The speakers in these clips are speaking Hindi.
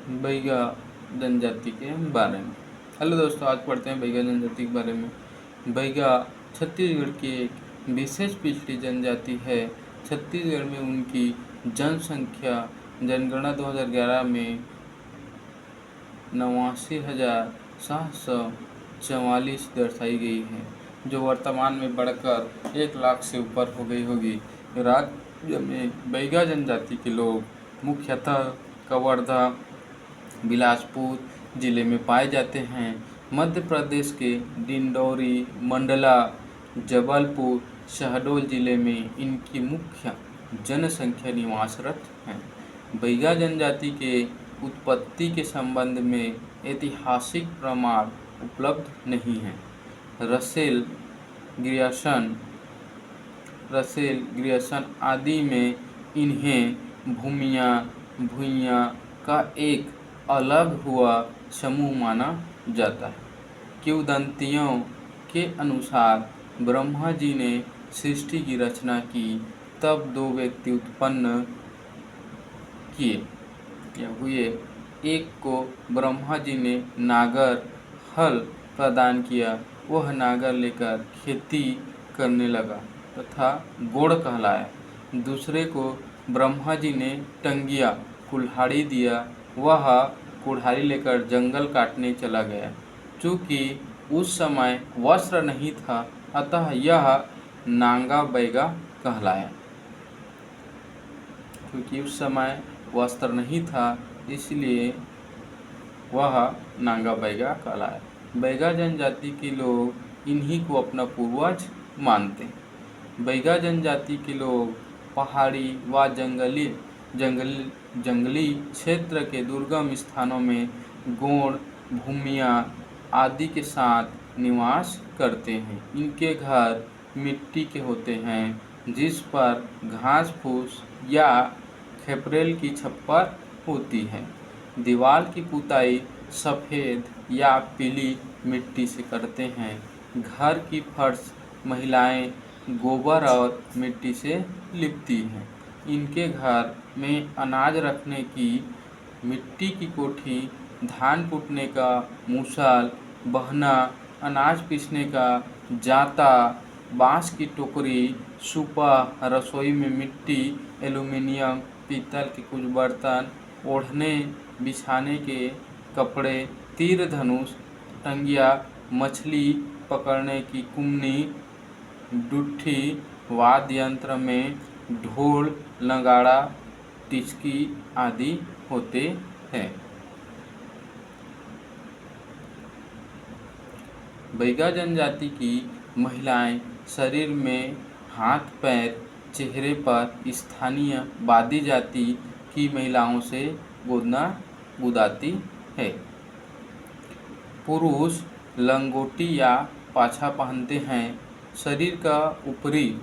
बैगा जनजाति के बारे में। हेलो दोस्तों, आज पढ़ते हैं बैगा जनजाति के बारे में। बैगा छत्तीसगढ़ की एक विशेष पिछड़ी जनजाति है। छत्तीसगढ़ में उनकी जनसंख्या जनगणना 2011 में 89,744 दर्शाई गई है, जो वर्तमान में बढ़कर 1 लाख से ऊपर हो गई होगी। राज्य में बैगा जनजाति के लोग मुख्यतः कवर्धा, बिलासपुर जिले में पाए जाते हैं। मध्य प्रदेश के डिंडौरी, मंडला, जबलपुर, शहडोल जिले में इनकी मुख्य जनसंख्या निवासरत है। बैगा जनजाति के उत्पत्ति के संबंध में ऐतिहासिक प्रमाण उपलब्ध नहीं है। रसेल ग्रियर्सन आदि में इन्हें भूइयाँ का एक अलग हुआ समूह माना जाता है। किंवदंतियों के अनुसार ब्रह्मा जी ने सृष्टि की रचना की, तब 2 व्यक्ति उत्पन्न हुए। एक को ब्रह्मा जी ने नागर हल प्रदान किया, वह नागर लेकर खेती करने लगा तथा गोड़ कहलाया। दूसरे को ब्रह्मा जी ने टंगिया कुल्हाड़ी दिया, वह कुल्हाड़ी लेकर जंगल काटने चला गया। चूँकि उस समय वस्त्र नहीं था, अतः यह नांगा बैगा कहलाया। क्योंकि उस समय वस्त्र नहीं था, इसलिए वह नांगा बैगा कहलाया। बैगा जनजाति के लोग इन्हीं को अपना पूर्वज मानते हैं। बैगा जनजाति के लोग पहाड़ी व जंगली क्षेत्र के दुर्गम स्थानों में गोंड, भूमियाँ आदि के साथ निवास करते हैं। इनके घर मिट्टी के होते हैं, जिस पर घास फूस या खेपरेल की छप्पर होती है। दीवार की पुताई सफ़ेद या पीली मिट्टी से करते हैं। घर की फर्श महिलाएं गोबर और मिट्टी से लिपती हैं। इनके घर में अनाज रखने की मिट्टी की कोठी, धान कूटने का मूसल, बहना, अनाज पीसने का जाता, बांस की टोकरी, सूपा, रसोई में मिट्टी, एल्युमिनियम, पीतल के कुछ बर्तन, ओढ़ने बिछाने के कपड़े, तीर धनुष, टंगिया, मछली पकड़ने की कुम्नी, डुट्ठी, वाद्य यंत्र में ढोल, नगाड़ा, टिचकी आदि होते हैं। बैगा जनजाति की महिलाएं शरीर में, हाथ पैर, चेहरे पर स्थानीय बादी जाति की महिलाओं से गोदना गुदाती है। पुरुष लंगोटी या पाछा पहनते हैं। शरीर का ऊपरी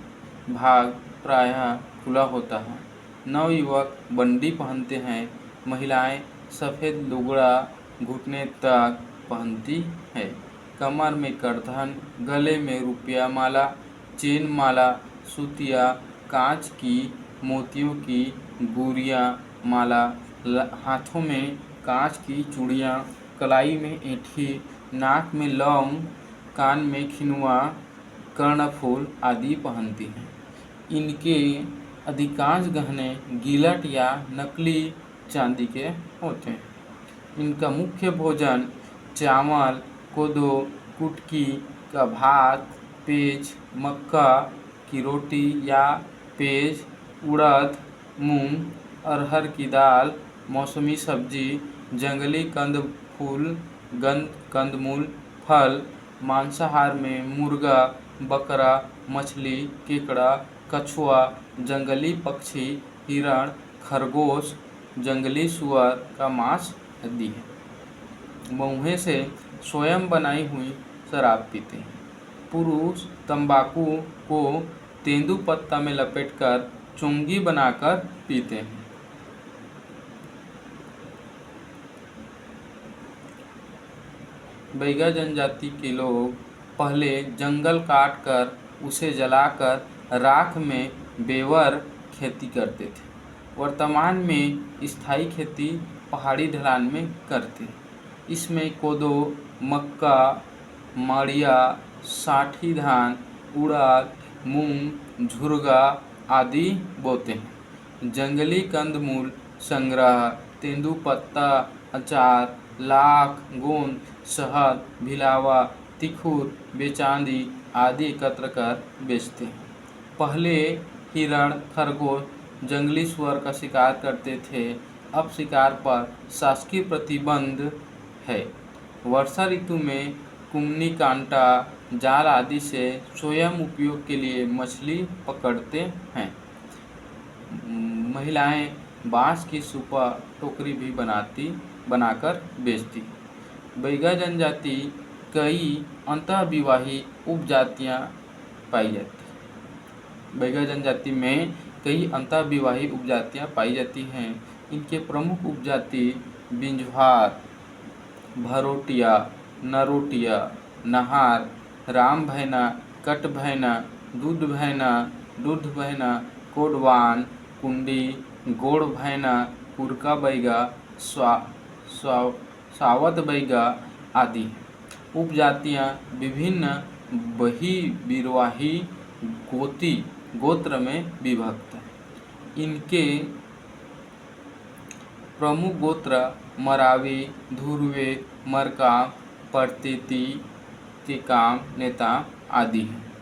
भाग प्रायः खुला होता है। नवयुवक बंडी पहनते हैं। महिलाएं सफ़ेद लुगड़ा घुटने तक पहनती है। कमर में करधन, गले में रुपया माला, चेन माला, सूतिया, कांच की, मोतियों की गुड़िया माला, हाथों में कांच की चूड़ियाँ, कलाई में ऐंठी, नाक में लौंग, कान में खिनुआ, कर्णफूल आदि पहनती हैं। इनके अधिकांश गहने गिलट या नकली चांदी के होते हैं। इनका मुख्य भोजन चावल, कोदो, कुटकी का भात, पेज, मक्का की रोटी या पेज, उड़द, मूंग, अरहर की दाल, मौसमी सब्जी, जंगली कंदमूल, फल, मांसाहार में मुर्गा, बकरा, मछली, केकड़ा, कछुआ, जंगली पक्षी, हिरण, खरगोश, जंगली सुअर का मांस आदि है। महुए से स्वयं बनाई हुई शराब पीते हैं। पुरुष तंबाकू को तेंदुपत्ता में लपेटकर चोंगी बनाकर पीते हैं। बैगा जनजाति के लोग पहले जंगल काटकर उसे जलाकर राख में बेवर खेती करते थे। वर्तमान में स्थायी खेती पहाड़ी ढलान में करते। इसमें कोदो, मक्का, माड़िया, साठी धान, उड़द, मूंग, झुरगा आदि बोते हैं। जंगली कंदमूल संग्रह, तेंदुपत्ता अचार, लाख, गोंद, शहद, भिलावा, तिखुर, बेचांदी आदि एकत्र कर बेचते हैं। पहले हिरण, खरगोश, जंगली सुअर का शिकार करते थे। अब शिकार पर शासकीय प्रतिबंध है। वर्षा ऋतु में कुम्नी, कांटा, जाल आदि से स्वयं उपयोग के लिए मछली पकड़ते हैं। महिलाएं बांस की सुपा, टोकरी भी बनाकर बेचती। बैगा जनजाति कई अंतःविवाही उपजातियां पाई जाती। बैगा जनजाति में कई अंतःविवाही उपजातियां पाई जाती हैं। इनके प्रमुख उपजाति बिंझवार, भरोटिया, नरोटिया, नहार, राम भैना, कट भैना, दूध भैना, कोडवान, कुंडी, गोड़ भैना, कुरका बैगा, सावत बैगा आदि। उपजातियां विभिन्न बहिर्वाही गोत्र में विभक्त हैं। इनके प्रमुख गोत्र मरावी, धुर्वे, मरकाम, परतेती, तिकाम, नेताम आदि हैं।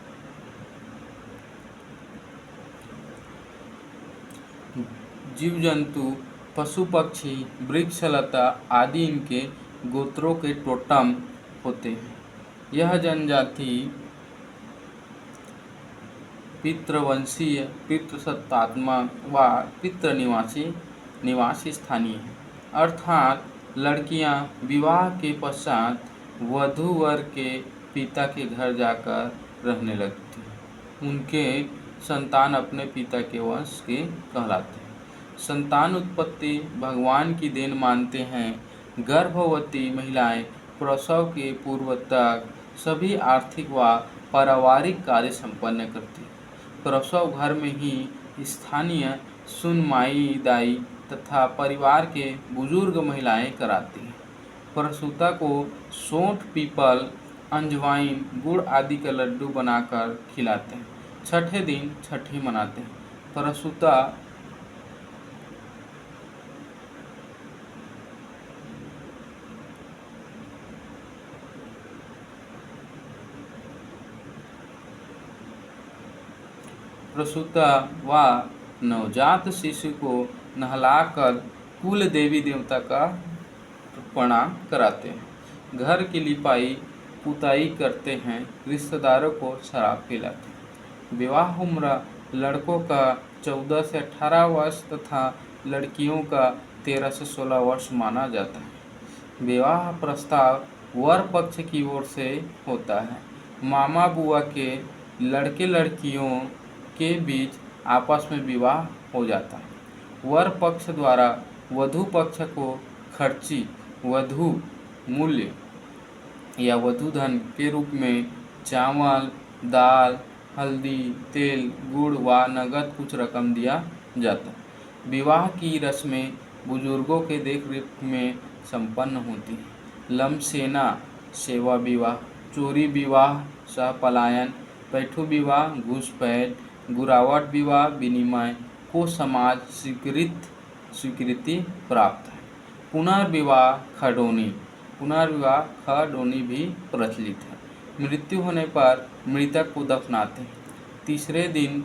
जीव जंतु, पशु पक्षी, वृक्ष लता आदि इनके गोत्रों के टोटम होते हैं। यह जनजाति पितृवंशीय, पितृसत्तात्मक व पितृ निवासी स्थानीय है। अर्थात लड़कियां विवाह के पश्चात वधू वर के पिता के घर जाकर रहने लगती हैं। उनके संतान अपने पिता के वंश के कहलाते हैं। संतान उत्पत्ति भगवान की देन मानते हैं। गर्भवती महिलाएं प्रसव के पूर्व तक सभी आर्थिक व पारिवारिक कार्य संपन्न करती हैं। प्रसव घर में ही स्थानीय सुनमाई दाई तथा परिवार के बुजुर्ग महिलाएं कराती हैं। प्रसूता को सौंठ, पीपल, अजवाइन, गुड़ आदि का लड्डू बनाकर खिलाते हैं। छठे दिन छठी मनाते हैं। प्रसूता व नवजात शिशु को नहलाकर कुल देवी देवता का प्रणाम कराते हैं। घर की लिपाई पुताई करते हैं। रिश्तेदारों को शराब पिलाते हैं। विवाह उम्र लड़कों का 14 से 18 वर्ष तथा लड़कियों का 13 से 16 वर्ष माना जाता है। विवाह प्रस्ताव वर पक्ष की ओर से होता है। मामा बुआ के लड़के लड़कियों के बीच आपस में विवाह हो जाता है। वर पक्ष द्वारा वधू पक्ष को खर्ची, वधू मूल्य या वधू धन के रूप में चावल, दाल, हल्दी, तेल, गुड़ व नगद कुछ रकम दिया जाता है। विवाह की रस्में बुजुर्गों के देखरेख में संपन्न होती हैं। लमसेना, सेवा विवाह, चोरी विवाह, सहपलायन, पैठू विवाह, घूसपैठ, गुरावट विवाह विनिमय को समाज स्वीकृति प्राप्त है। पुनर्विवाह खडोनी भी प्रचलित है। मृत्यु होने पर मृतक को दफनाते हैं। तीसरे दिन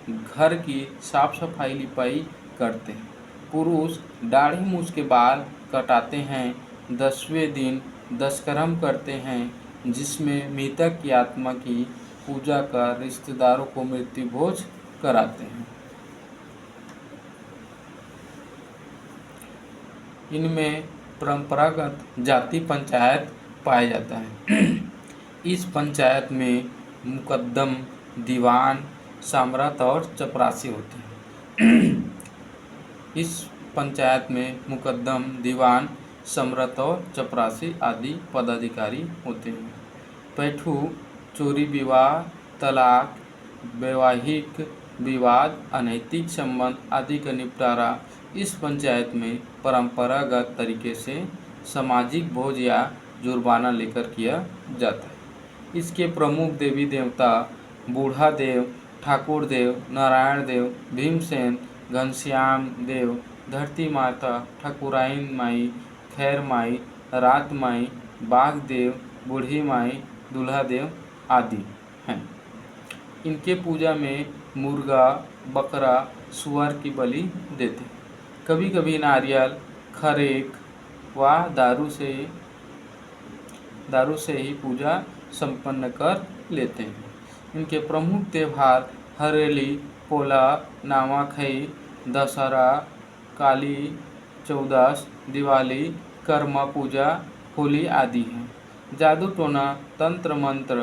घर की साफ सफाई लिपाई करते हैं। पुरुष दाढ़ी मूछ के बाल कटाते हैं। 10वें दिन दशकर्म करते हैं, जिसमें मृतक की आत्मा की पूजा कर रिश्तेदारों को मृत्यु भोज कराते हैं। इनमें परंपरागत जाति पंचायत पाया जाता है। इस पंचायत में मुकद्दम, दीवान, सामरत और चपरासी होते हैं। इस पंचायत में मुकद्दम, दीवान, सम्रत और चपरासी आदि पदाधिकारी होते हैं। पैठू चोरी विवाह, तलाक, वैवाहिक विवाद, अनैतिक संबंध आदि का निपटारा इस पंचायत में परंपरागत तरीके से सामाजिक भोज या जुर्माना लेकर किया जाता है। इसके प्रमुख देवी देवता बूढ़ा देव, ठाकुर देव, नारायण देव, भीमसेन, घनश्याम देव, धरती माता, ठाकुराइन माई, खैर माई, रात माई, बाघ देव, बूढ़ी माई, दूल्हा देव आदि हैं। इनके पूजा में मुर्गा, बकरा, सुअर की बलि देते हैं। कभी कभी नारियल, खरेक व दारू से ही पूजा संपन्न कर लेते हैं। इनके प्रमुख त्यौहार हरेली, पोला, नवाखाई, दशहरा, काली चौदस, दिवाली, कर्मा पूजा, होली आदि हैं। जादू टोना, तंत्र मंत्र,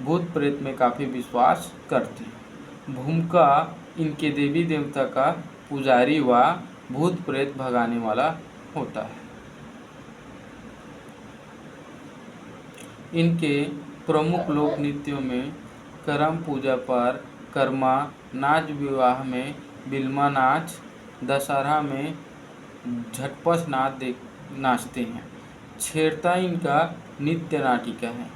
भूत प्रेत में काफ़ी विश्वास करते हैं। भूमिका इनके देवी देवता का पुजारी व भूत प्रेत भगाने वाला होता है। इनके प्रमुख लोक नृत्यों में करम पूजा पर कर्मा नाच, विवाह में बिल्मा नाच, दशहरा में झटपट नाचते हैं। छेड़ता इनका नित्य नाटिका है।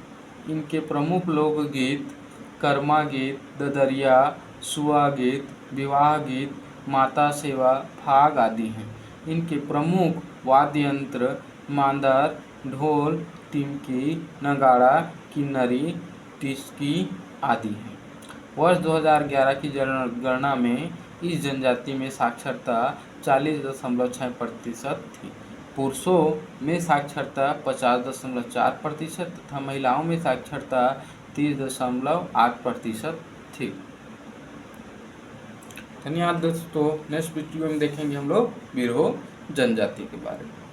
इनके प्रमुख लोकगीत कर्मा गीत, ददरिया, सुआ गीत, विवाह गीत, माता सेवा, फाग आदि हैं। इनके प्रमुख वाद्य यंत्र मांदर, ढोल, टिमकी, नगाड़ा, किन्नरी, टिसकी आदि हैं। वर्ष 2011 की जनगणना में इस जनजाति में साक्षरता 40.6% थी। पुरुषों में साक्षरता 50.4% तथा महिलाओं में साक्षरता 30.8% थी। धन्यवाद दोस्तों। नेक्स्ट वीडियो में देखेंगे हम लोग बिरहो जनजाति के बारे में।